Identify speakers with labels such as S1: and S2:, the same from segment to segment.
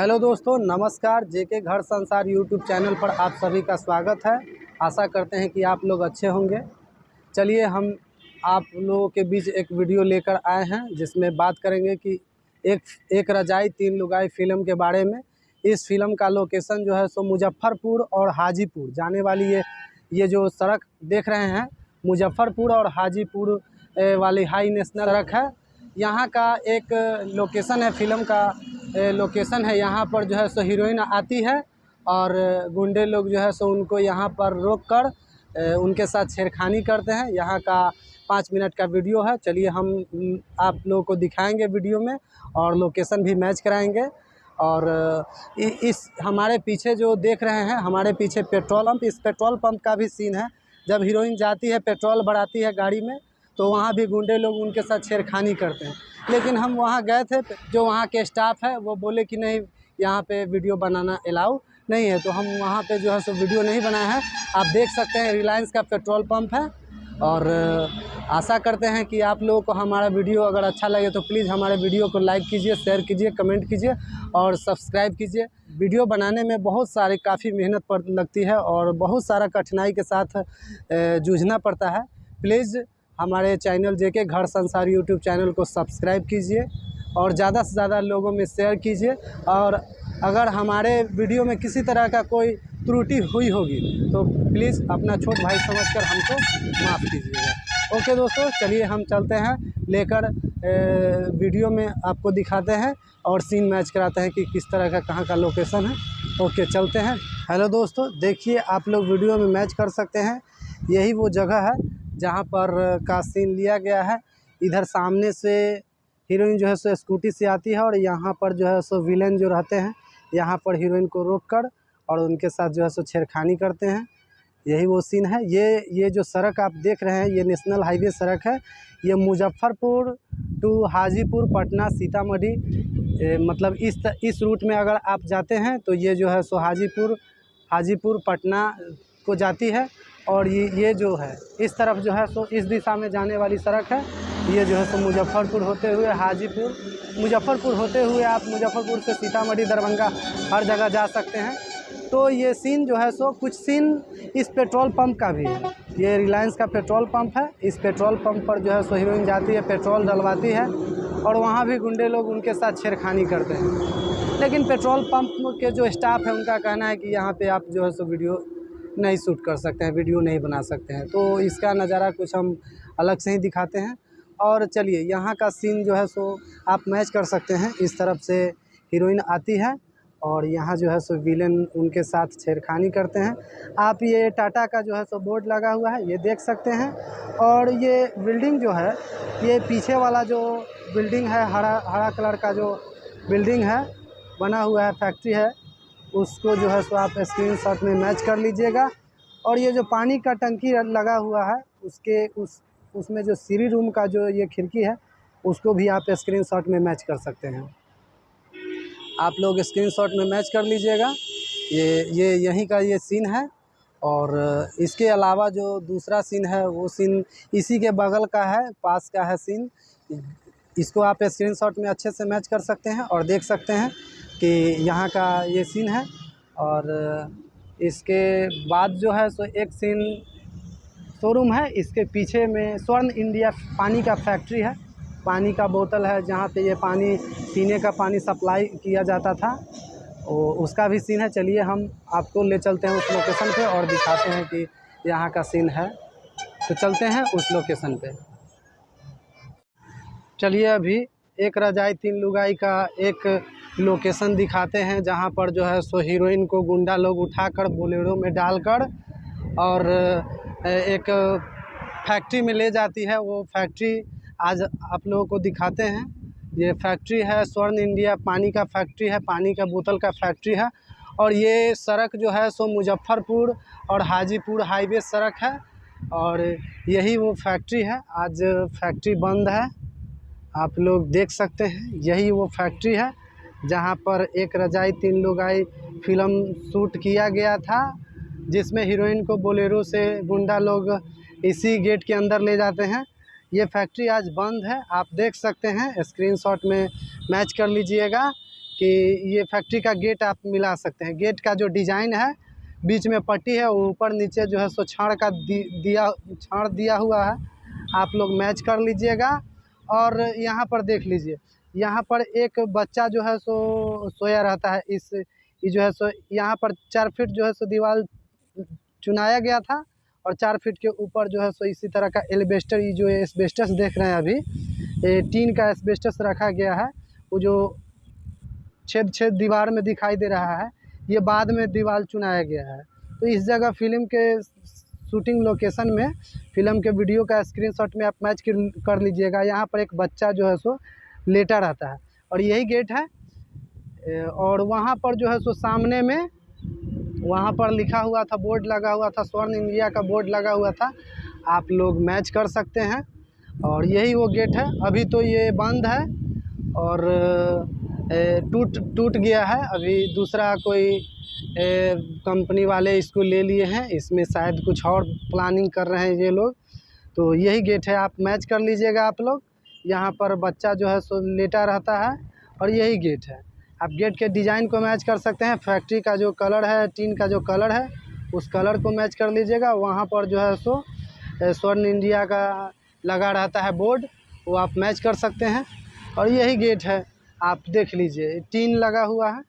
S1: Hello दोस्तों, नमस्कार। जेके घर संसार यूट्यूब चैनल पर आप सभी का स्वागत है। आशा करते हैं कि आप लोग अच्छे होंगे। चलिए, हम आप लोगों के बीच एक वीडियो लेकर आए हैं जिसमें बात करेंगे कि एक रजाई तीन लुगाई फ़िल्म के बारे में। इस फिल्म का लोकेशन जो है सो मुजफ्फरपुर और हाजीपुर जाने वाली ये जो सड़क देख रहे हैं, मुजफ्फरपुर और हाजीपुर वाली हाई नेशनल सड़क है। यहाँ का एक लोकेशन है, फिल्म का लोकेशन है। यहाँ पर जो है सो हीरोइन आती है और गुंडे लोग जो है सो उनको यहाँ पर रोक कर उनके साथ छेड़खानी करते हैं। यहाँ का 5 मिनट का वीडियो है। चलिए, हम आप लोगों को दिखाएंगे वीडियो में और लोकेशन भी मैच कराएंगे। और इस हमारे पीछे जो देख रहे हैं, हमारे पीछे पेट्रोल पंप, इस पेट्रोल पंप का भी सीन है। जब हीरोइन जाती है, पेट्रोल भराती है गाड़ी में, तो वहाँ भी गुंडे लोग उनके साथ छेड़खानी करते हैं। लेकिन हम वहाँ गए थे, जो वहाँ के स्टाफ है वो बोले कि नहीं, यहाँ पे वीडियो बनाना अलाउ नहीं है, तो हम वहाँ पे जो है सो वीडियो नहीं बनाए हैं। आप देख सकते हैं, रिलायंस का पेट्रोल पंप है। और आशा करते हैं कि आप लोगों को हमारा वीडियो अगर अच्छा लगे तो प्लीज़ हमारे वीडियो को लाइक कीजिए, शेयर कीजिए, कमेंट कीजिए और सब्सक्राइब कीजिए। वीडियो बनाने में बहुत सारी काफ़ी मेहनत लगती है और बहुत सारा कठिनाई के साथ जूझना पड़ता है। प्लीज़ हमारे चैनल जेके घर संसार यूट्यूब चैनल को सब्सक्राइब कीजिए और ज़्यादा से ज़्यादा लोगों में शेयर कीजिए। और अगर हमारे वीडियो में किसी तरह का कोई त्रुटि हुई होगी तो प्लीज़ अपना छोट भाई समझकर हमको माफ़ कीजिएगा। ओके दोस्तों, चलिए हम चलते हैं लेकर वीडियो में आपको दिखाते हैं और सीन मैच कराते हैं कि किस तरह का कहाँ का लोकेशन है। ओके, चलते हैं। हेलो दोस्तों, देखिए, आप लोग वीडियो में मैच कर सकते हैं। यही वो जगह है जहाँ पर का सीन लिया गया है। इधर सामने से हीरोइन जो है सो स्कूटी से आती है और यहाँ पर जो है सो विलेन जो रहते हैं, यहाँ पर हीरोइन को रोककर और उनके साथ जो है सो छेड़खानी करते हैं। यही वो सीन है। ये जो सड़क आप देख रहे हैं, ये नेशनल हाईवे सड़क है। ये मुजफ्फरपुर टू हाजीपुर, पटना, सीतामढ़ी, मतलब इस रूट में अगर आप जाते हैं तो ये जो है सो हाजीपुर पटना को जाती है। और ये जो है इस तरफ जो है सो इस दिशा में जाने वाली सड़क है। ये जो है सो मुजफ्फरपुर होते हुए हाजीपुर, मुजफ्फरपुर होते हुए आप मुजफ्फरपुर से सीतामढ़ी, दरभंगा हर जगह जा सकते हैं। तो ये सीन जो है सो कुछ सीन इस पेट्रोल पंप का भी है। ये रिलायंस का पेट्रोल पंप है। इस पेट्रोल पंप पर जो है सो हीरोइन जाती है, पेट्रोल डलवाती है और वहाँ भी गुंडे लोग उनके साथ छेड़खानी करते हैं। लेकिन पेट्रोल पंप के जो स्टाफ है उनका कहना है कि यहाँ पे आप जो है सो वीडियो नहीं शूट कर सकते हैं, वीडियो नहीं बना सकते हैं। तो इसका नज़ारा कुछ हम अलग से ही दिखाते हैं। और चलिए, यहाँ का सीन जो है सो आप मैच कर सकते हैं। इस तरफ से हीरोइन आती है और यहाँ जो है सो विलेन उनके साथ छेड़खानी करते हैं। आप ये टाटा का जो है सो बोर्ड लगा हुआ है, ये देख सकते हैं। और ये बिल्डिंग जो है, ये पीछे वाला जो बिल्डिंग है, हरा कलर का जो बिल्डिंग है बना हुआ है, फैक्ट्री है, उसको जो है सो आप स्क्रीनशॉट में मैच कर लीजिएगा। और ये जो पानी का टंकी लगा हुआ है, उसमें जो सीढ़ी रूम का जो ये खिड़की है, उसको भी आप स्क्रीनशॉट में मैच कर सकते हैं। आप लोग स्क्रीनशॉट में मैच कर लीजिएगा। ये यहीं का ये सीन है। और इसके अलावा जो दूसरा सीन है, वो सीन इसी के बगल का है, पास का है सीन। इसको आप स्क्रीनशॉट में अच्छे से मैच कर सकते हैं और देख सकते हैं कि यहाँ का ये सीन है। और इसके बाद जो है सो एक सीन शोरूम है, इसके पीछे में स्वर्ण इंडिया पानी का फैक्ट्री है। पानी का बोतल है जहाँ पे ये पानी, पीने का पानी सप्लाई किया जाता था, उसका भी सीन है। चलिए, हम आपको ले चलते हैं उस लोकेशन पे और दिखाते हैं कि यहाँ का सीन है। तो चलते हैं उस लोकेशन पे। चलिए, अभी एक रजाई तीन लुगाई का एक लोकेशन दिखाते हैं जहाँ पर जो है सो हीरोइन को गुंडा लोग उठाकर बोलेरो में डालकर और एक फैक्ट्री में ले जाती है। वो फैक्ट्री आज आप लोगों को दिखाते हैं। ये फैक्ट्री है स्वर्ण इंडिया पानी का फैक्ट्री है, पानी का बोतल का फैक्ट्री है। और ये सड़क जो है सो मुजफ्फरपुर और हाजीपुर हाईवे सड़क है और यही वो फैक्ट्री है। आज फैक्ट्री बंद है, आप लोग देख सकते हैं। यही वो फैक्ट्री है जहाँ पर एक रजाई तीन लुगाई फिल्म शूट किया गया था, जिसमें हीरोइन को बोलेरो से गुंडा लोग इसी गेट के अंदर ले जाते हैं। ये फैक्ट्री आज बंद है। आप देख सकते हैं, स्क्रीनशॉट में मैच कर लीजिएगा कि ये फैक्ट्री का गेट आप मिला सकते हैं। गेट का जो डिज़ाइन है, बीच में पट्टी है, ऊपर नीचे जो है सो छाड़ का छाड़ दिया हुआ है। आप लोग मैच कर लीजिएगा। और यहाँ पर देख लीजिए, यहाँ पर एक बच्चा जो है सो सोया रहता है। ये जो है सो यहाँ पर 4 फीट जो है सो दीवार चुनाया गया था, और 4 फीट के ऊपर जो है सो इसी तरह का एल्वेस्टर, ये जो एस्बेस्टस देख रहे हैं अभी, ये टीन का एस्बेस्टस रखा गया है। वो जो छेद दीवार में दिखाई दे रहा है, ये बाद में दीवार चुनाया गया है। तो इस जगह फिल्म के शूटिंग लोकेशन में फिल्म के वीडियो का स्क्रीनशॉट में आप मैच कर लीजिएगा। यहाँ पर एक बच्चा जो है सो लेटा रहता है, और यही गेट है। और वहाँ पर जो है सो सामने में वहाँ पर लिखा हुआ था, बोर्ड लगा हुआ था, स्वर्ण इंडिया का बोर्ड लगा हुआ था। आप लोग मैच कर सकते हैं। और यही वो गेट है। अभी तो ये बंद है और टूट गया है। अभी दूसरा कोई कंपनी वाले इसको ले लिए हैं। इसमें शायद कुछ और प्लानिंग कर रहे हैं ये लोग। तो यही गेट है, आप मैच कर लीजिएगा आप लोग। यहाँ पर बच्चा जो है सो लेटा रहता है, और यही गेट है। आप गेट के डिज़ाइन को मैच कर सकते हैं। फैक्ट्री का जो कलर है, टीन का जो कलर है, उस कलर को मैच कर लीजिएगा। वहाँ पर जो है सो स्वर्ण इंडिया का लगा रहता है बोर्ड, वो आप मैच कर सकते हैं। और यही गेट है, आप देख लीजिए, टीन लगा हुआ है।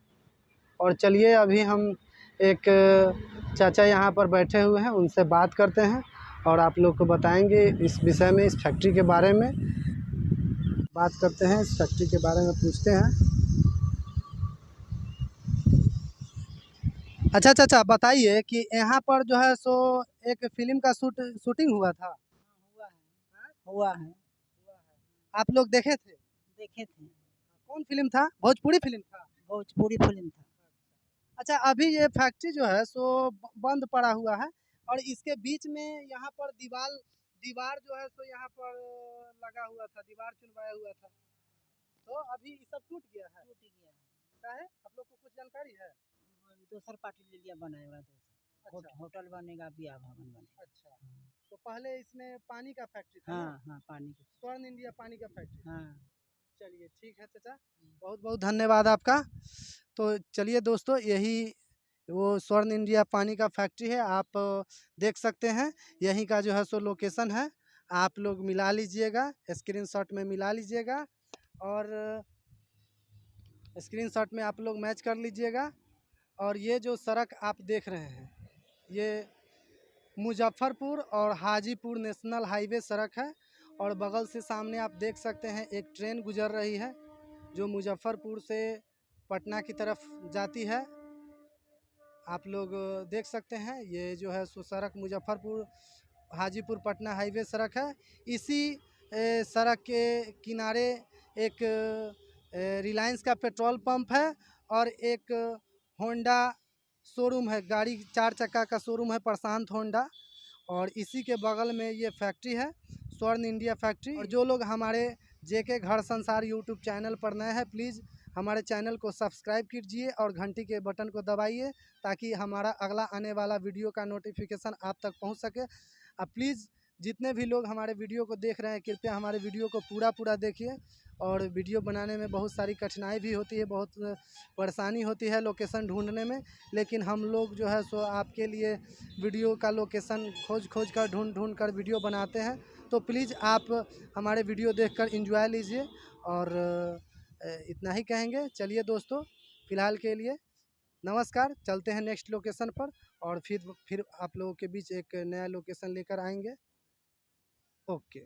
S1: और चलिए अभी हम एक चाचा यहाँ पर बैठे हुए हैं, उनसे बात करते हैं और आप लोग को बताएंगे इस विषय में, इस फैक्ट्री के बारे में बात करते हैं, इस फैक्ट्री के बारे में पूछते हैं। अच्छा चाचा, बताइए कि यहाँ पर जो है सो एक फिल्म का शूटिंग हुआ था।
S2: हुआ है। हुआ है।
S1: आप लोग देखे थे?
S2: देखे थे।
S1: कौन फिल्म था? भोजपुरी फिल्म था?
S2: भोजपुरी फिल्म था।
S1: अच्छा, अभी ये फैक्ट्री जो है सो बंद पड़ा हुआ है, और इसके बीच में यहाँ पर दीवार जो है सो यहाँ पर लगा हुआ था, दीवार चुनवाया हुआ था। तो अभी ये सब टूट गया है।
S2: टूट गया है।
S1: क्या है, आप लोग को कुछ जानकारी है?
S2: दूसर पार्टी ले लिया, बनाएगा दूसरा।
S1: अच्छा।
S2: होटल बनेगा, ब्याह भवन बनेगा।
S1: अच्छा, तो पहले इसमें पानी का फैक्ट्री था ना?
S2: हाँ पानी की।
S1: स्वर्ण इंडिया पानी का फैक्ट्री।
S2: हाँ।
S1: चलिए ठीक है चाचा, बहुत बहुत धन्यवाद आपका। तो चलिए दोस्तों, यही वो स्वर्ण इंडिया पानी का फैक्ट्री है। आप देख सकते हैं, यहीं का जो है सो लोकेशन है। आप लोग मिला लीजिएगा, स्क्रीनशॉट में मिला लीजिएगा, और स्क्रीनशॉट में आप लोग मैच कर लीजिएगा। और ये जो सड़क आप देख रहे हैं, ये मुजफ्फरपुर और हाजीपुर नेशनल हाईवे सड़क है। और बगल से सामने आप देख सकते हैं एक ट्रेन गुजर रही है, जो मुजफ्फरपुर से पटना की तरफ जाती है। आप लोग देख सकते हैं, ये जो है सो सड़क मुजफ्फरपुर हाजीपुर पटना हाईवे सड़क है। इसी सड़क के किनारे एक रिलायंस का पेट्रोल पंप है, और एक होंडा शोरूम है, गाड़ी 4 चक्का का शोरूम है, प्रशांत होंडा। और इसी के बगल में ये फैक्ट्री है, स्वर्ण इंडिया फैक्ट्री। और जो लोग हमारे जेके घर संसार यूट्यूब चैनल पर नए हैं, प्लीज़ हमारे चैनल को सब्सक्राइब कीजिए और घंटी के बटन को दबाइए, ताकि हमारा अगला आने वाला वीडियो का नोटिफिकेशन आप तक पहुंच सके। अब प्लीज़ जितने भी लोग हमारे वीडियो को देख रहे हैं, कृपया हमारे वीडियो को पूरा देखिए। और वीडियो बनाने में बहुत सारी कठिनाई भी होती है, बहुत परेशानी होती है लोकेशन ढूंढने में, लेकिन हम लोग जो है सो आपके लिए वीडियो का लोकेशन खोज कर ढूंढ कर वीडियो बनाते हैं। तो प्लीज़ आप हमारे वीडियो देखकर एंजॉय लीजिए। और इतना ही कहेंगे। चलिए दोस्तों, फ़िलहाल के लिए नमस्कार। चलते हैं नेक्स्ट लोकेशन पर, और फिर आप लोगों के बीच एक नया लोकेशन लेकर आएंगे। ओके।